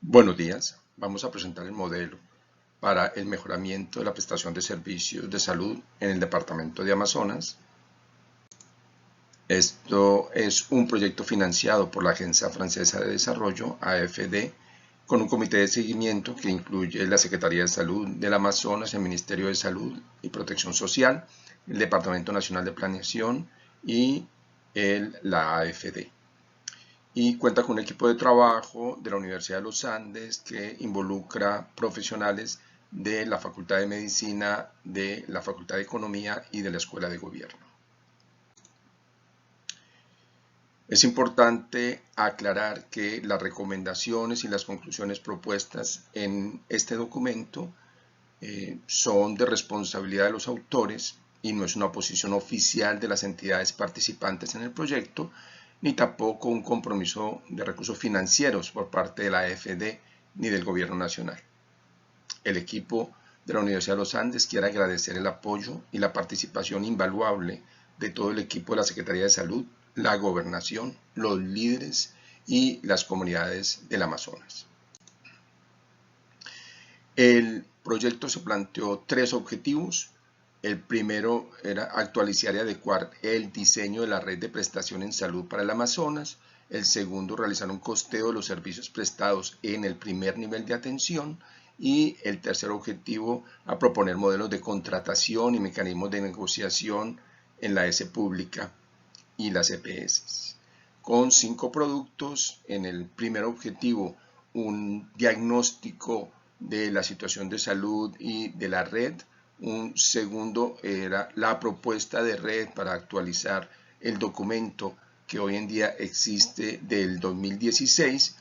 Buenos días, vamos a presentar el modelo para el mejoramiento de la prestación de servicios de salud en el departamento de Amazonas. Esto es un proyecto financiado por la Agencia Francesa de Desarrollo, AFD, con un comité de seguimiento que incluye la Secretaría de Salud del Amazonas, el Ministerio de Salud y Protección Social, el Departamento Nacional de Planeación y la AFD. Y cuenta con un equipo de trabajo de la Universidad de los Andes que involucra profesionales de la Facultad de Medicina, de la Facultad de Economía y de la Escuela de Gobierno. Es importante aclarar que las recomendaciones y las conclusiones propuestas en este documento son de responsabilidad de los autores y no es una posición oficial de las entidades participantes en el proyecto, ni tampoco un compromiso de recursos financieros por parte de la AFD ni del Gobierno Nacional. El equipo de la Universidad de los Andes quiere agradecer el apoyo y la participación invaluable de todo el equipo de la Secretaría de Salud, la Gobernación, los líderes y las comunidades del Amazonas. El proyecto se planteó tres objetivos. El primero era actualizar y adecuar el diseño de la red de prestación en salud para el Amazonas. El segundo, realizar un costeo de los servicios prestados en el primer nivel de atención. Y el tercer objetivo, a proponer modelos de contratación y mecanismos de negociación en la S pública y las EPS. Con 5 productos, en el primer objetivo, un diagnóstico de la situación de salud y de la red. Un segundo era la propuesta de red para actualizar el documento que hoy en día existe del 2016,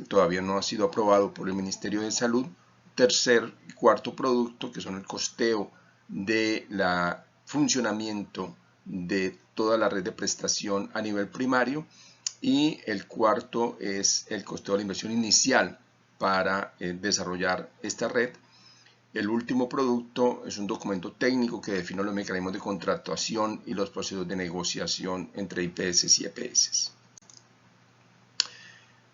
todavía no ha sido aprobado por el Ministerio de Salud. Tercer y cuarto producto, que son el costeo de la funcionamiento de toda la red de prestación a nivel primario. Y el cuarto es el costeo de la inversión inicial para desarrollar esta red. El último producto es un documento técnico que define los mecanismos de contratación y los procesos de negociación entre IPS y EPS.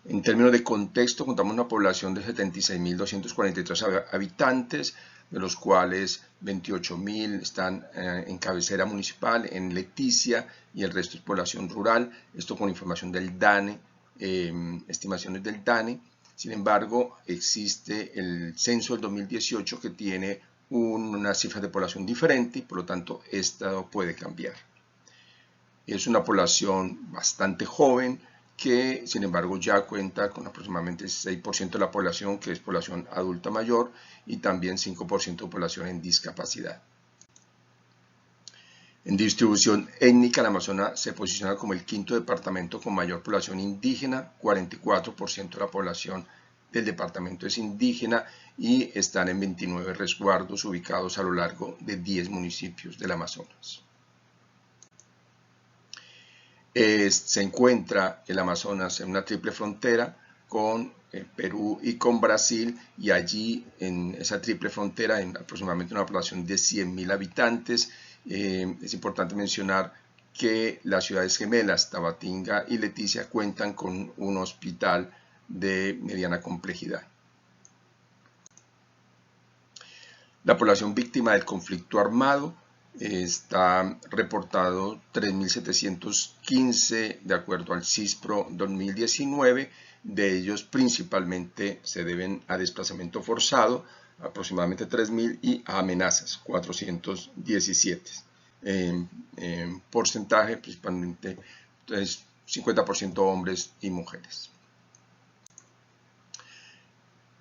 En términos de contexto, contamos una población de 76.243 habitantes, de los cuales 28.000 están en cabecera municipal, en Leticia, y el resto es población rural. Esto con información del DANE, estimaciones del DANE. Sin embargo, existe el censo del 2018 que tiene unas cifras de población diferente y por lo tanto esto puede cambiar. Es una población bastante joven que sin embargo ya cuenta con aproximadamente 6% de la población que es población adulta mayor y también 5% de población en discapacidad. En distribución étnica, el Amazonas se posiciona como el quinto departamento con mayor población indígena, 44% de la población del departamento es indígena y están en 29 resguardos ubicados a lo largo de 10 municipios del Amazonas. Se encuentra el Amazonas en una triple frontera con Perú y con Brasil, y allí en esa triple frontera, en aproximadamente una población de 100.000 habitantes, es importante mencionar que las ciudades gemelas, Tabatinga y Leticia, cuentan con un hospital de mediana complejidad. La población víctima del conflicto armado está reportado 3.715 de acuerdo al CISPRO 2019, de ellos principalmente se deben a desplazamiento forzado, aproximadamente 3.000, y a amenazas, 417. Porcentaje principalmente es 50% hombres y mujeres.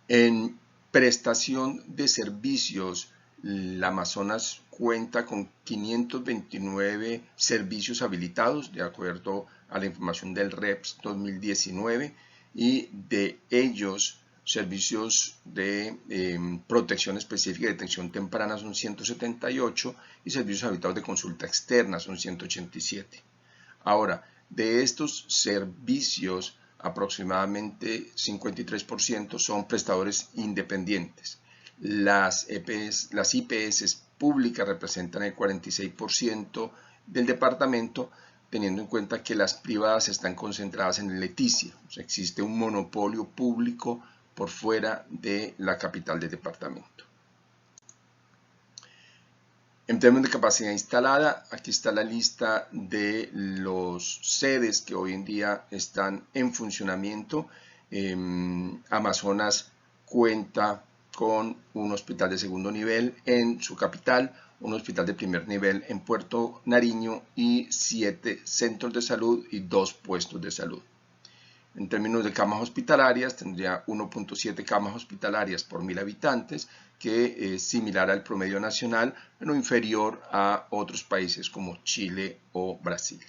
En prestación de servicios, el Amazonas cuenta con 529 servicios habilitados de acuerdo a la información del REPS 2019, y de ellos servicios de protección específica y detección temprana son 178 y servicios habilitados de consulta externa son 187. Ahora, de estos servicios, aproximadamente 53% son prestadores independientes. Las IPS públicas representan el 46% del departamento, teniendo en cuenta que las privadas están concentradas en Leticia. O sea, existe un monopolio público por fuera de la capital del departamento. En términos de capacidad instalada, aquí está la lista de los sedes que hoy en día están en funcionamiento. Amazonas cuenta con un hospital de segundo nivel en su capital, un hospital de primer nivel en Puerto Nariño y 7 centros de salud y 2 puestos de salud. En términos de camas hospitalarias, tendría 1.7 camas hospitalarias por 1000 habitantes, que es similar al promedio nacional, pero inferior a otros países como Chile o Brasil.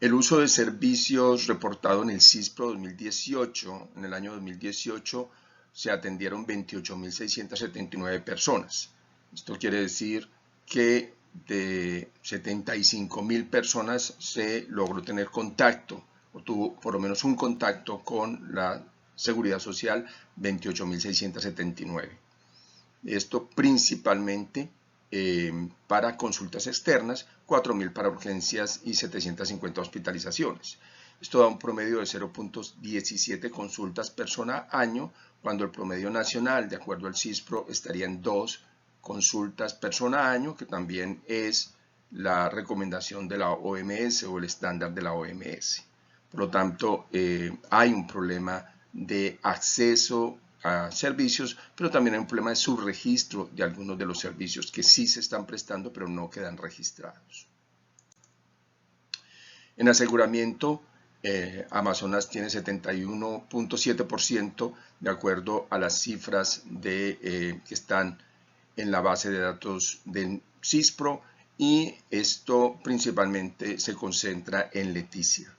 El uso de servicios reportado en el CISPRO 2018, en el año 2018 se atendieron 28.679 personas. Esto quiere decir que de 75.000 personas se logró tener contacto, o tuvo por lo menos un contacto con la Seguridad Social, 28.679. Esto principalmente para consultas externas, 4.000 para urgencias y 750 hospitalizaciones. Esto da un promedio de 0.17 consultas persona año, cuando el promedio nacional, de acuerdo al CISPRO, estaría en 2 consultas persona año, que también es la recomendación de la OMS o el estándar de la OMS. Por lo tanto, hay un problema de acceso a servicios, pero también hay un problema de subregistro de algunos de los servicios que sí se están prestando, pero no quedan registrados. En aseguramiento, Amazonas tiene 71.7% de acuerdo a las cifras que están en la base de datos del CISPRO, y esto principalmente se concentra en Leticia.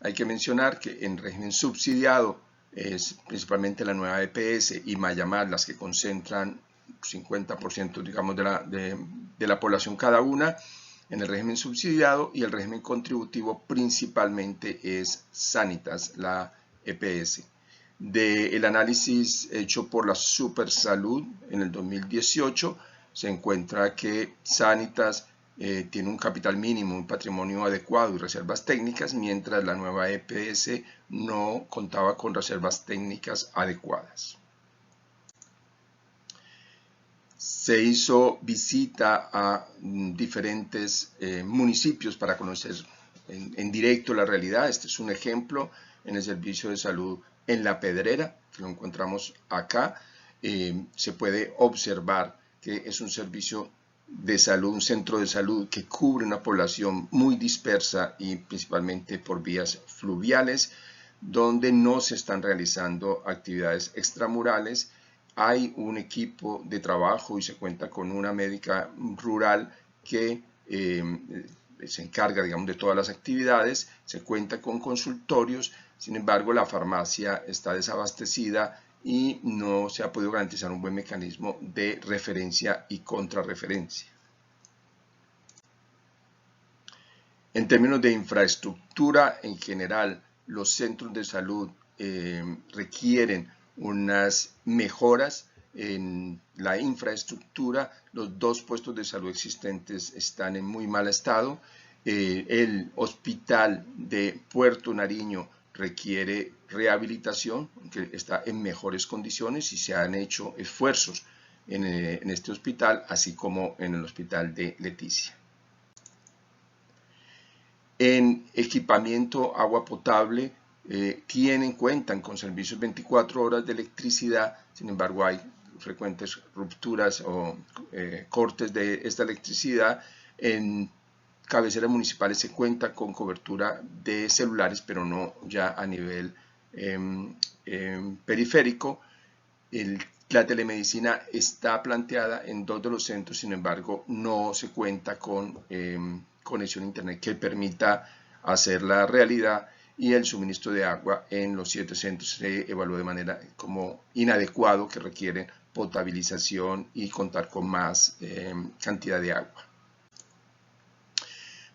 Hay que mencionar que en régimen subsidiado es principalmente la nueva EPS y Mayamar las que concentran 50%, digamos, de la población cada una en el régimen subsidiado, y el régimen contributivo principalmente es Sanitas, la EPS. Del análisis hecho por la Supersalud en el 2018 se encuentra que Sanitas tiene un capital mínimo, un patrimonio adecuado y reservas técnicas, mientras la nueva EPS no contaba con reservas técnicas adecuadas. Se hizo visita a diferentes municipios para conocer en directo la realidad. Este es un ejemplo en el servicio de salud en La Pedrera, que lo encontramos acá. Se puede observar que es un servicio de salud, un centro de salud que cubre una población muy dispersa y principalmente por vías fluviales, donde no se están realizando actividades extramurales. Hay un equipo de trabajo y se cuenta con una médica rural que se encarga, digamos, de todas las actividades. Se cuenta con consultorios, sin embargo la farmacia está desabastecida y no se ha podido garantizar un buen mecanismo de referencia y contrarreferencia. En términos de infraestructura, en general, los centros de salud requieren unas mejoras en la infraestructura. Los 2 puestos de salud existentes están en muy mal estado. El hospital de Puerto Nariño requiere rehabilitación, que está en mejores condiciones, y se han hecho esfuerzos en este hospital, así como en el hospital de Leticia. En equipamiento agua potable, cuentan con servicios 24 horas de electricidad, sin embargo hay frecuentes rupturas o cortes de esta electricidad. En cabeceras municipales se cuenta con cobertura de celulares, pero no ya a nivel periférico. La telemedicina está planteada en 2 de los centros, sin embargo no se cuenta con conexión a internet que permita hacer la realidad, y el suministro de agua en los 7 centros se evaluó de manera como inadecuado, que requiere potabilización y contar con más cantidad de agua.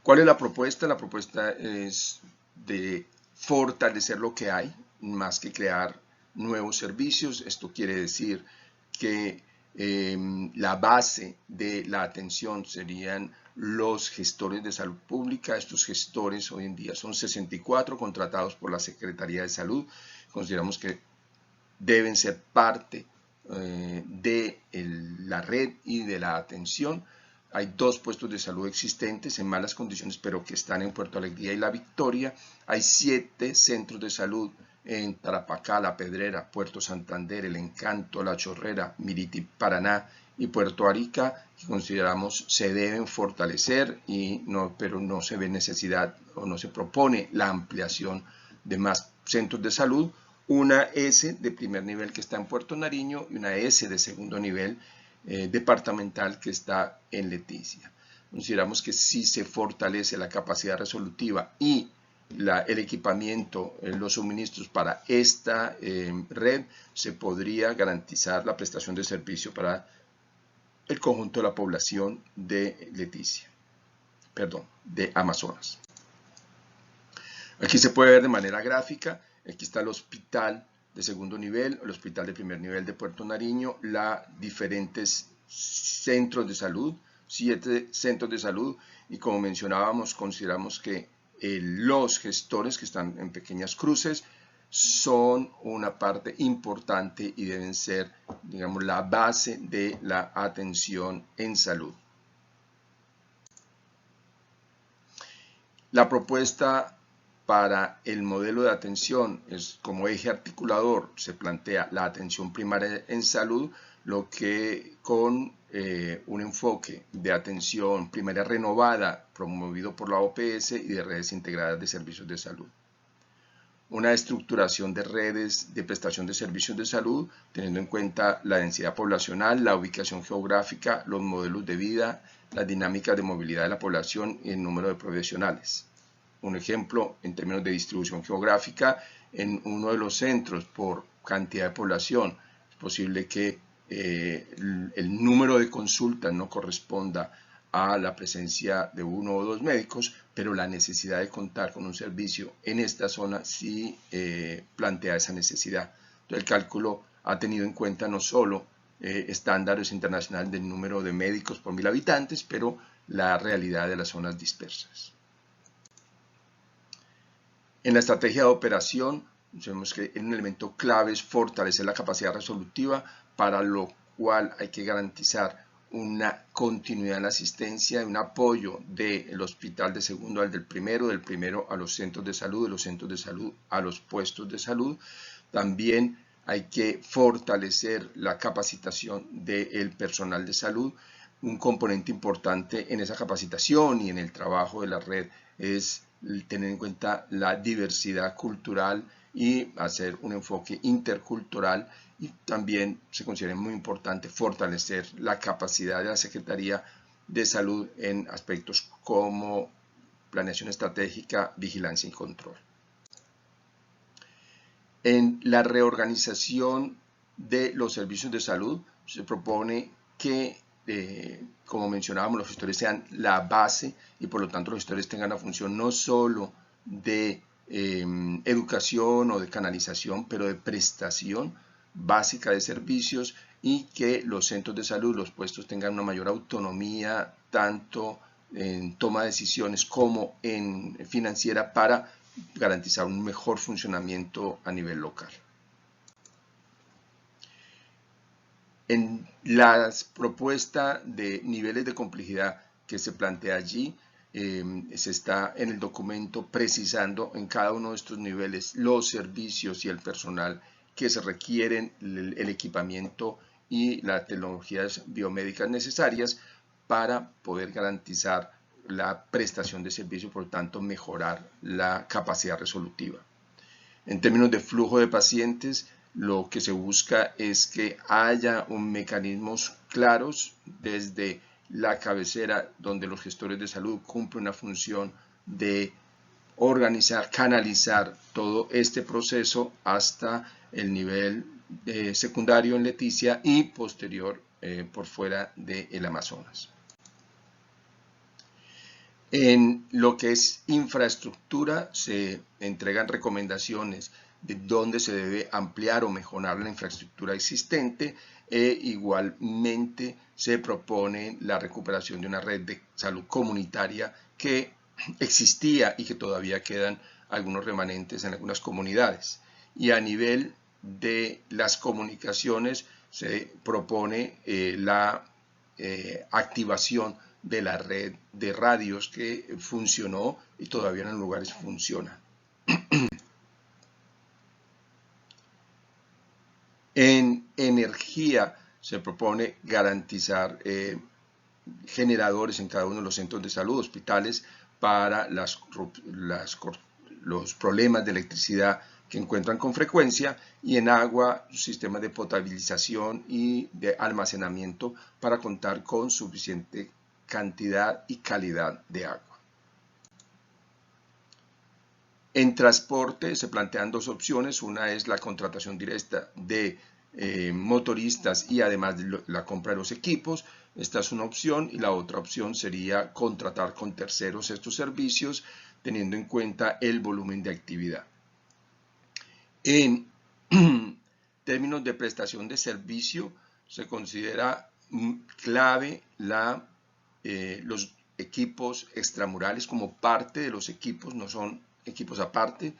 ¿Cuál es la propuesta? La propuesta es de fortalecer lo que hay, más que crear nuevos servicios. Esto quiere decir que la base de la atención serían los gestores de salud pública. Estos gestores hoy en día son 64 contratados por la Secretaría de Salud. Consideramos que deben ser parte de la red y de la atención. Hay 2 puestos de salud existentes en malas condiciones, pero que están en Puerto Alegría y La Victoria. Hay 7 centros de salud en Tarapacá, La Pedrera, Puerto Santander, El Encanto, La Chorrera, Miriti, Paraná y Puerto Arica, que consideramos se deben fortalecer, pero no se ve necesidad o no se propone la ampliación de más centros de salud. Una S de primer nivel que está en Puerto Nariño y una S de segundo nivel departamental que está en Leticia. Consideramos que si se fortalece la capacidad resolutiva y el equipamiento, los suministros para esta red, se podría garantizar la prestación de servicio para el conjunto de la población de Leticia, perdón, de Amazonas. Aquí se puede ver de manera gráfica, aquí está el hospital de segundo nivel, el hospital de primer nivel de Puerto Nariño, diferentes centros de salud, 7 centros de salud, y como mencionábamos, consideramos que los gestores que están en pequeñas cruces son una parte importante y deben ser, digamos, la base de la atención en salud. La propuesta para el modelo de atención es como eje articulador, se plantea la atención primaria en salud, lo que con un enfoque de atención primaria renovada promovido por la OPS y de redes integradas de servicios de salud. Una estructuración de redes de prestación de servicios de salud, teniendo en cuenta la densidad poblacional, la ubicación geográfica, los modelos de vida, las dinámicas de movilidad de la población y el número de profesionales. Un ejemplo, en términos de distribución geográfica, en uno de los centros por cantidad de población, es posible que el número de consultas no corresponda a la presencia de 1 o 2 médicos, pero la necesidad de contar con un servicio en esta zona sí plantea esa necesidad. Entonces, el cálculo ha tenido en cuenta no solo estándares internacionales del número de médicos por 1000 habitantes, pero la realidad de las zonas dispersas. En la estrategia de operación, vemos que un elemento clave es fortalecer la capacidad resolutiva, para lo cual hay que garantizar una continuidad en la asistencia, un apoyo del hospital de segundo al del primero a los centros de salud, de los centros de salud a los puestos de salud. También hay que fortalecer la capacitación del personal de salud. Un componente importante en esa capacitación y en el trabajo de la red es tener en cuenta la diversidad cultural y hacer un enfoque intercultural, y también se considera muy importante fortalecer la capacidad de la Secretaría de Salud en aspectos como planeación estratégica, vigilancia y control. En la reorganización de los servicios de salud se propone que como mencionábamos, los gestores sean la base y por lo tanto los gestores tengan la función no solo de educación o de canalización, pero de prestación básica de servicios, y que los centros de salud, los puestos, tengan una mayor autonomía tanto en toma de decisiones como en financiera para garantizar un mejor funcionamiento a nivel local. En las propuestas de niveles de complejidad que se plantea allí, se está en el documento precisando en cada uno de estos niveles los servicios y el personal que se requieren, el equipamiento y las tecnologías biomédicas necesarias para poder garantizar la prestación de servicio, por lo tanto mejorar la capacidad resolutiva. En términos de flujo de pacientes, lo que se busca es que haya mecanismos claros desde la cabecera, donde los gestores de salud cumplen una función de organizar, canalizar todo este proceso hasta el nivel secundario en Leticia y posterior por fuera del Amazonas. En lo que es infraestructura, se entregan recomendaciones de dónde se debe ampliar o mejorar la infraestructura existente, e igualmente se propone la recuperación de una red de salud comunitaria que existía y que todavía quedan algunos remanentes en algunas comunidades. Y a nivel de las comunicaciones se propone la activación de la red de radios que funcionó y todavía en lugares funciona. En energía se propone garantizar generadores en cada uno de los centros de salud, hospitales, para los problemas de electricidad que encuentran con frecuencia, y en agua, sistemas de potabilización y de almacenamiento para contar con suficiente cantidad y calidad de agua. En transporte se plantean dos opciones. Una es la contratación directa de motoristas y además de la compra de los equipos. Esta es una opción, y la otra opción sería contratar con terceros estos servicios, teniendo en cuenta el volumen de actividad. En términos de prestación de servicio, se considera clave los equipos extramurales como parte de los equipos, no son equipos aparte,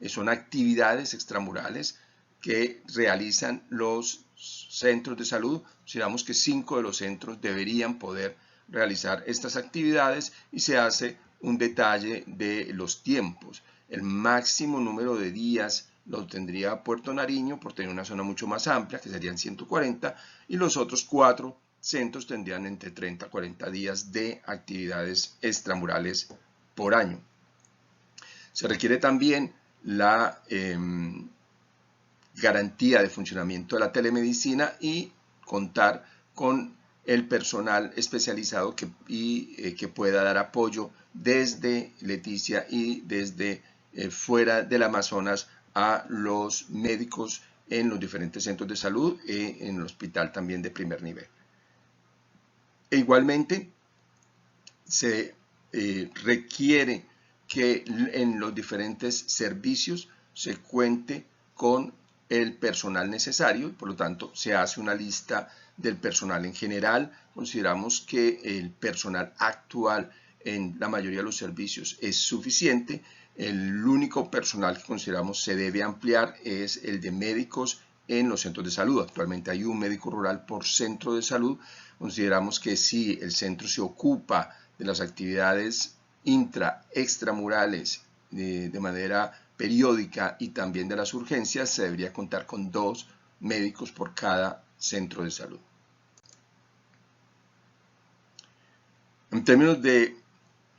son actividades extramurales que realizan los centros de salud. Consideramos que 5 de los centros deberían poder realizar estas actividades, y se hace un detalle de los tiempos. El máximo número de días lo tendría Puerto Nariño por tener una zona mucho más amplia, que serían 140, y los otros 4 centros tendrían entre 30 a 40 días de actividades extramurales por año. Se requiere también la garantía de funcionamiento de la telemedicina y contar con el personal especializado que pueda dar apoyo desde Leticia y desde fuera del Amazonas a los médicos en los diferentes centros de salud y en el hospital también de primer nivel. E igualmente se requiere que en los diferentes servicios se cuente con el personal necesario, por lo tanto se hace una lista del personal en general. Consideramos que el personal actual en la mayoría de los servicios es suficiente. El único personal que consideramos se debe ampliar es el de médicos en los centros de salud. Actualmente hay un médico rural por centro de salud. Consideramos que si el centro se ocupa de las actividades extramurales de manera periódica y también de las urgencias, se debería contar con 2 médicos por cada centro de salud. En términos de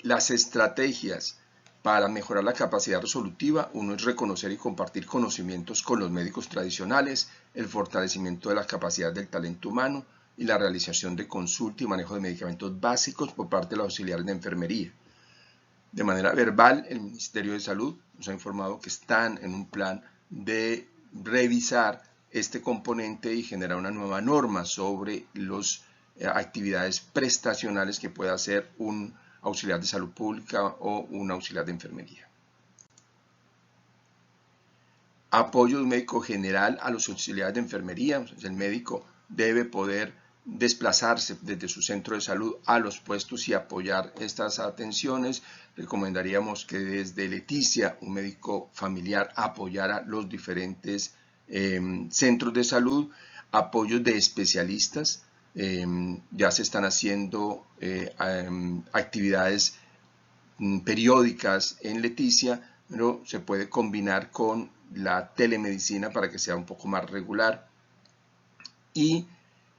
las estrategias para mejorar la capacidad resolutiva, uno es reconocer y compartir conocimientos con los médicos tradicionales, el fortalecimiento de la capacidad del talento humano y la realización de consulta y manejo de medicamentos básicos por parte de los auxiliares de enfermería. De manera verbal, el Ministerio de Salud nos ha informado que están en un plan de revisar este componente y generar una nueva norma sobre las actividades prestacionales que pueda hacer un auxiliar de salud pública o un auxiliar de enfermería. Apoyo de un médico general a los auxiliares de enfermería. El médico debe poder desplazarse desde su centro de salud a los puestos y apoyar estas atenciones. Recomendaríamos que desde Leticia un médico familiar apoyara los diferentes centros de salud. Apoyos de especialistas. Ya se están haciendo actividades periódicas en Leticia, pero se puede combinar con la telemedicina para que sea un poco más regular, y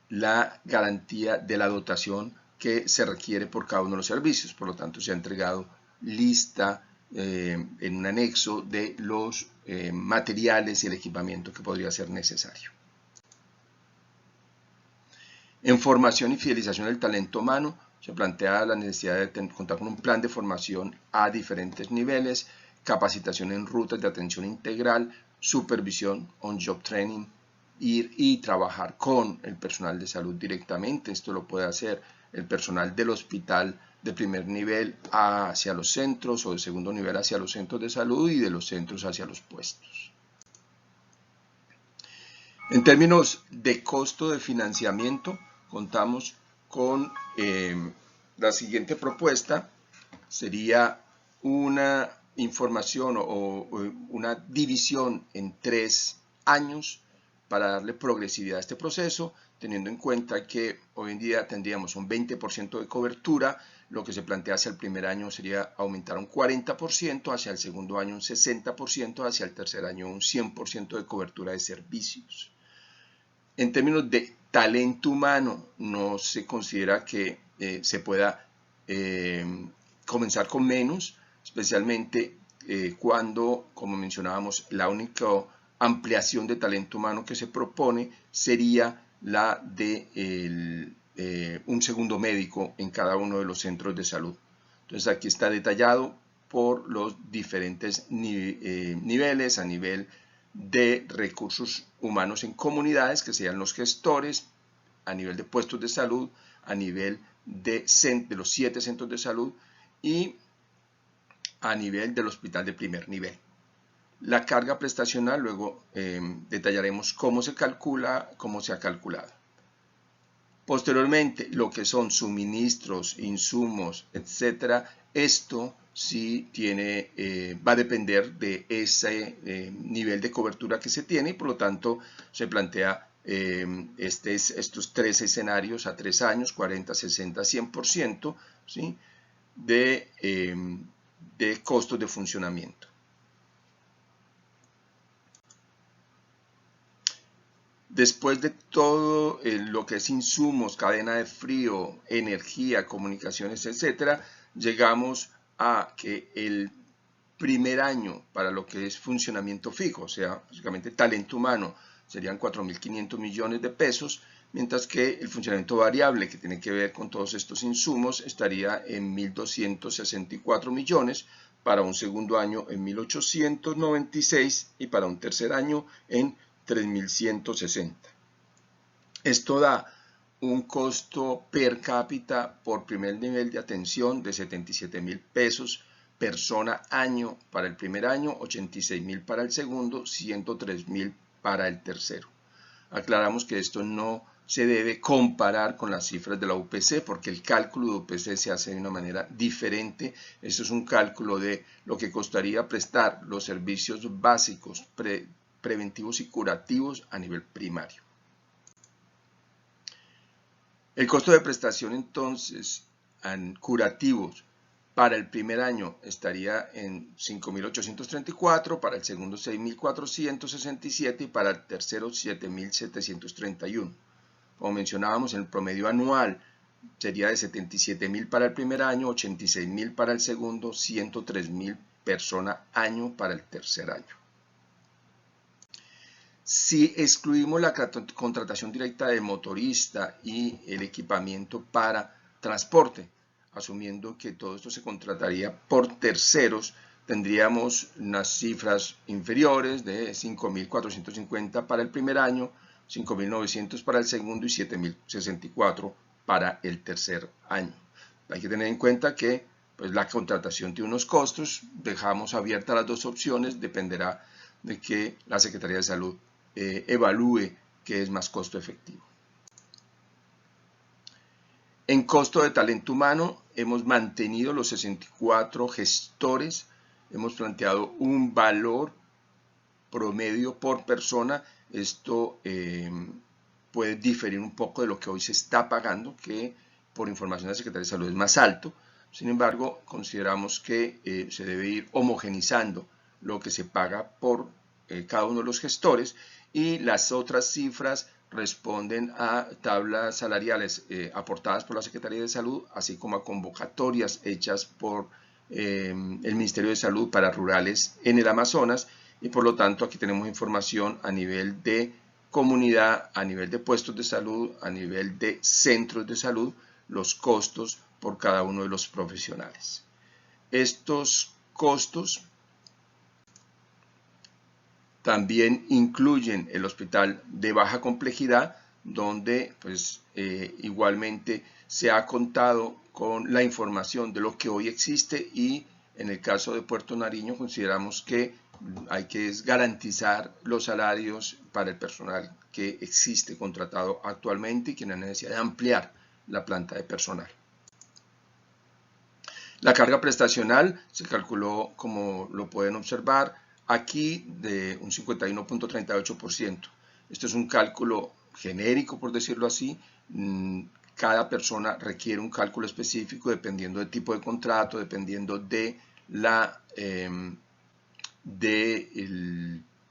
la garantía de la dotación que se requiere por cada uno de los servicios. Por lo tanto, se ha entregado lista en un anexo de los materiales y el equipamiento que podría ser necesario. En formación y fidelización del talento humano, se plantea la necesidad de contar con un plan de formación a diferentes niveles, capacitación en rutas de atención integral, supervisión, on-job training, ir y trabajar con el personal de salud directamente. Esto lo puede hacer el personal del hospital de primer nivel hacia los centros, o de segundo nivel hacia los centros de salud, y de los centros hacia los puestos. En términos de costo de financiamiento, contamos con la siguiente propuesta. Sería una información o una división en 3 años para darle progresividad a este proceso, teniendo en cuenta que hoy en día tendríamos un 20% de cobertura. Lo que se plantea hacia el primer año sería aumentar un 40%, hacia el segundo año un 60%, hacia el tercer año un 100% de cobertura de servicios. En términos de talento humano, no se considera que se pueda comenzar con menos, especialmente cuando, como mencionábamos, la única ampliación de talento humano que se propone sería la de un segundo médico en cada uno de los centros de salud. Entonces aquí está detallado por los diferentes niveles, a nivel de recursos humanos en comunidades, que sean los gestores, a nivel de puestos de salud, a nivel de los 7 centros de salud y a nivel del hospital de primer nivel. La carga prestacional, luego detallaremos cómo se calcula, cómo se ha calculado. Posteriormente, lo que son suministros, insumos, etcétera, esto sí va a depender de ese nivel de cobertura que se tiene y por lo tanto se plantea estos 3 escenarios a 3 años, 40, 60, 100%, ¿sí? de costos de funcionamiento. Después de todo lo que es insumos, cadena de frío, energía, comunicaciones, etcétera, llegamos a que el primer año para lo que es funcionamiento fijo, o sea, básicamente talento humano, serían 4.500 millones de pesos, mientras que el funcionamiento variable, que tiene que ver con todos estos insumos, estaría en 1.264 millones, para un segundo año en 1.896 y para un tercer año en 3.160. Esto da un costo per cápita por primer nivel de atención de 77.000 pesos persona año para el primer año, 86.000 para el segundo, 103.000 para el tercero. Aclaramos que esto no se debe comparar con las cifras de la UPC porque el cálculo de UPC se hace de una manera diferente. Esto es un cálculo de lo que costaría prestar los servicios básicos preventivos y curativos a nivel primario. El costo de prestación entonces en curativos para el primer año estaría en 5.834, para el segundo 6.467 y para el tercero 7.731. Como mencionábamos, el promedio anual sería de 77.000 para el primer año, 86.000 para el segundo, 103.000 persona año para el tercer año. Si excluimos la contratación directa del motorista y el equipamiento para transporte, asumiendo que todo esto se contrataría por terceros, tendríamos unas cifras inferiores de 5.450 para el primer año, 5.900 para el segundo y 7.064 para el tercer año. Hay que tener en cuenta que pues, la contratación tiene unos costos, dejamos abiertas las dos opciones, dependerá de que la Secretaría de Salud evalúe qué es más costo efectivo. En costo de talento humano hemos mantenido los 64 gestores, hemos planteado un valor promedio por persona. Esto puede diferir un poco de lo que hoy se está pagando, que por información de la Secretaría de Salud es más alto. Sin embargo, consideramos que se debe ir homogenizando lo que se paga por cada uno de los gestores y las otras cifras responden a tablas salariales aportadas por la Secretaría de Salud, así como a convocatorias hechas por el Ministerio de Salud para rurales en el Amazonas, y por lo tanto aquí tenemos información a nivel de comunidad, a nivel de puestos de salud, a nivel de centros de salud, los costos por cada uno de los profesionales. Estos costos también incluyen el hospital de baja complejidad, donde pues, igualmente se ha contado con la información de lo que hoy existe y en el caso de Puerto Nariño consideramos que hay que garantizar los salarios para el personal que existe contratado actualmente y que no hay necesidad de ampliar la planta de personal. La carga prestacional se calculó, como lo pueden observar, aquí de un 51.38%. Esto es un cálculo genérico, por decirlo así. Cada persona requiere un cálculo específico dependiendo del tipo de contrato, dependiendo de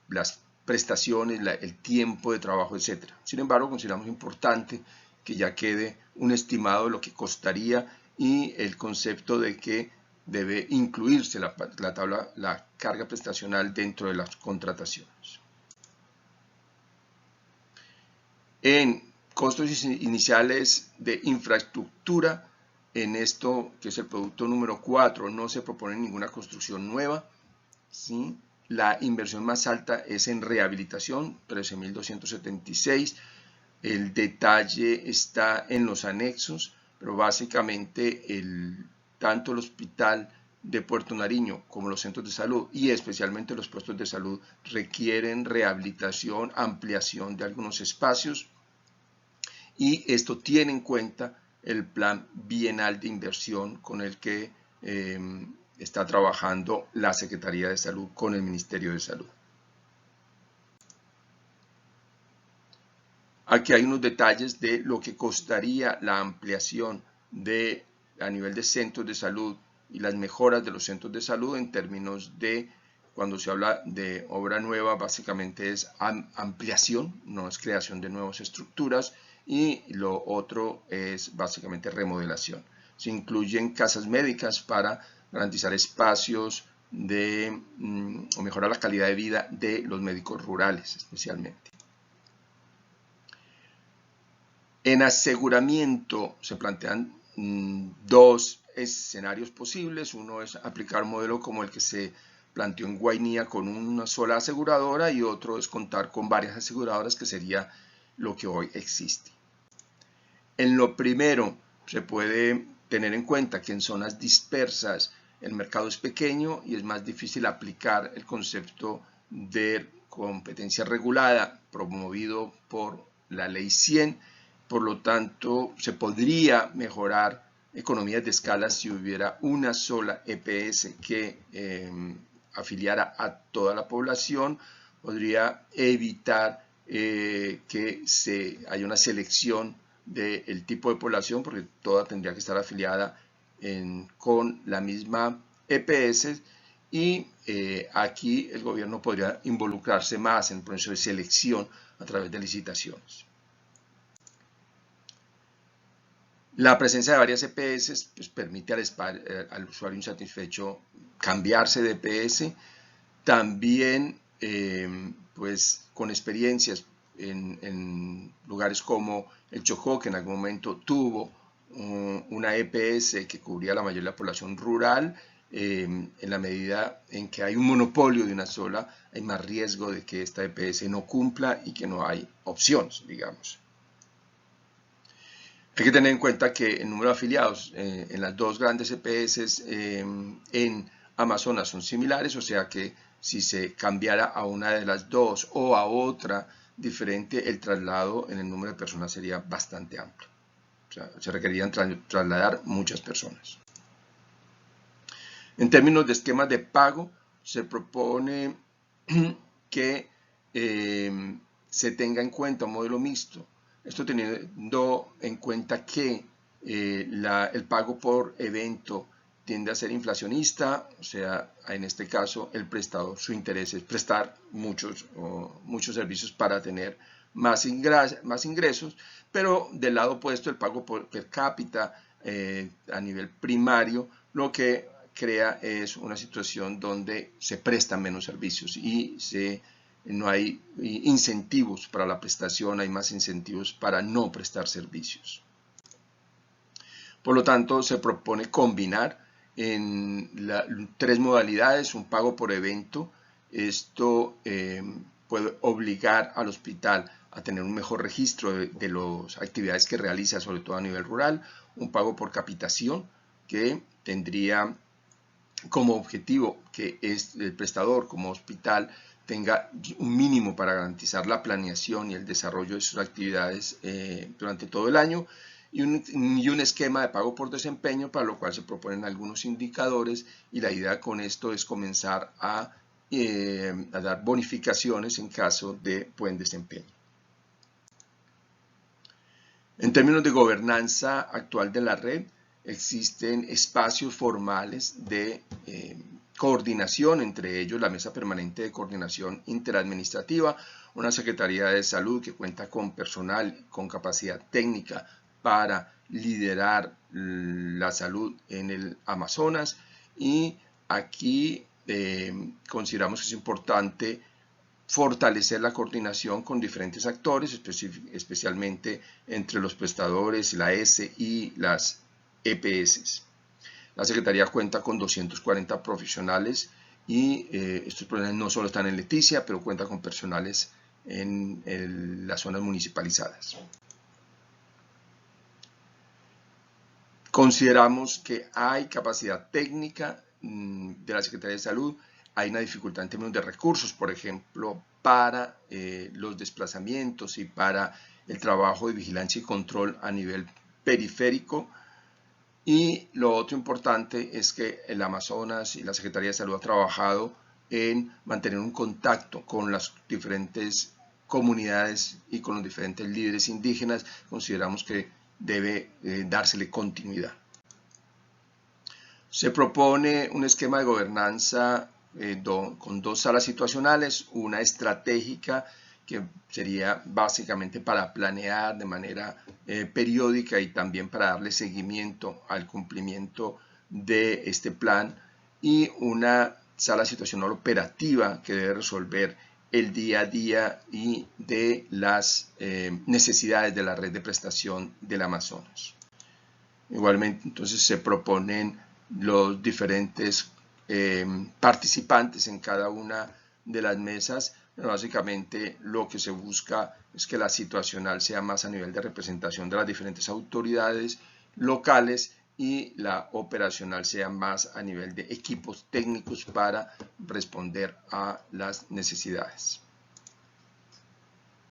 las prestaciones, el tiempo de trabajo, etc. Sin embargo, consideramos importante que ya quede un estimado de lo que costaría y el concepto de que debe incluirse la carga prestacional dentro de las contrataciones. En costos iniciales de infraestructura, en esto que es el producto número 4, no se propone ninguna construcción nueva, ¿sí? La inversión más alta es en rehabilitación, 13.276. El detalle está en los anexos, pero básicamente tanto el hospital de Puerto Nariño como los centros de salud y especialmente los puestos de salud requieren rehabilitación, ampliación de algunos espacios, y esto tiene en cuenta el plan bienal de inversión con el que está trabajando la Secretaría de Salud con el Ministerio de Salud. Aquí hay unos detalles de lo que costaría la ampliación a nivel de centros de salud y las mejoras de los centros de salud en términos de, cuando se habla de obra nueva, básicamente es ampliación, no es creación de nuevas estructuras, y lo otro es básicamente remodelación. Se incluyen casas médicas para garantizar espacios o mejorar la calidad de vida de los médicos rurales especialmente. En aseguramiento se plantean dos escenarios posibles. Uno es aplicar un modelo como el que se planteó en Guainía con una sola aseguradora, y otro es contar con varias aseguradoras, que sería lo que hoy existe. En lo primero, se puede tener en cuenta que en zonas dispersas el mercado es pequeño y es más difícil aplicar el concepto de competencia regulada promovido por la Ley 100. Por lo tanto, se podría mejorar economías de escala si hubiera una sola EPS que afiliara a toda la población. Podría evitar que haya una selección del tipo de población, porque toda tendría que estar afiliada con la misma EPS, y aquí el gobierno podría involucrarse más en el proceso de selección a través de licitaciones. La presencia de varias EPS pues, permite al usuario insatisfecho cambiarse de EPS. También, pues, con experiencias en lugares como el Chocó, que en algún momento tuvo una EPS que cubría la mayoría de la población rural, en la medida en que hay un monopolio de una sola, hay más riesgo de que esta EPS no cumpla y que no hay opciones, digamos. Hay que tener en cuenta que el número de afiliados en las dos grandes EPS en Amazonas son similares, o sea que si se cambiara a una de las dos o a otra diferente, el traslado en el número de personas sería bastante amplio. O sea, se requerirían trasladar muchas personas. En términos de esquemas de pago, se propone que se tenga en cuenta un modelo mixto. Esto teniendo en cuenta que el pago por evento tiende a ser inflacionista, o sea, en este caso el prestador, su interés es prestar muchos servicios para tener más ingresos, pero del lado opuesto el pago per cápita a nivel primario, lo que crea es una situación donde se prestan menos servicios y no hay incentivos para la prestación, hay más incentivos para no prestar servicios. Por lo tanto, se propone combinar en tres modalidades: un pago por evento. Esto puede obligar al hospital a tener un mejor registro de las actividades que realiza, sobre todo a nivel rural. Un pago por capitación, que tendría como objetivo que el prestador como hospital tenga un mínimo para garantizar la planeación y el desarrollo de sus actividades durante todo el año, y un esquema de pago por desempeño, para lo cual se proponen algunos indicadores, y la idea con esto es comenzar a dar bonificaciones en caso de buen desempeño. En términos de gobernanza actual de la red, existen espacios formales de coordinación, entre ellos la Mesa Permanente de Coordinación Interadministrativa, una Secretaría de Salud que cuenta con personal con capacidad técnica para liderar la salud en el Amazonas, y aquí consideramos que es importante fortalecer la coordinación con diferentes actores, especialmente entre los prestadores, la S y las EPS. La Secretaría cuenta con 240 profesionales, y estos profesionales no solo están en Leticia, pero cuenta con personales en las zonas municipalizadas. Consideramos que hay capacidad técnica de la Secretaría de Salud. Hay una dificultad en términos de recursos, por ejemplo, para los desplazamientos y para el trabajo de vigilancia y control a nivel periférico. Y lo otro importante es que el Amazonas y la Secretaría de Salud ha trabajado en mantener un contacto con las diferentes comunidades y con los diferentes líderes indígenas. Consideramos que debe dársele continuidad. Se propone un esquema de gobernanza con dos salas situacionales, una estratégica, que sería básicamente para planear de manera periódica y también para darle seguimiento al cumplimiento de este plan, y una sala situacional operativa que debe resolver el día a día y de las necesidades de la red de prestación del Amazonas. Igualmente, entonces se proponen los diferentes participantes en cada una de las mesas. Pero básicamente lo que se busca es que la situacional sea más a nivel de representación de las diferentes autoridades locales, y la operacional sea más a nivel de equipos técnicos para responder a las necesidades.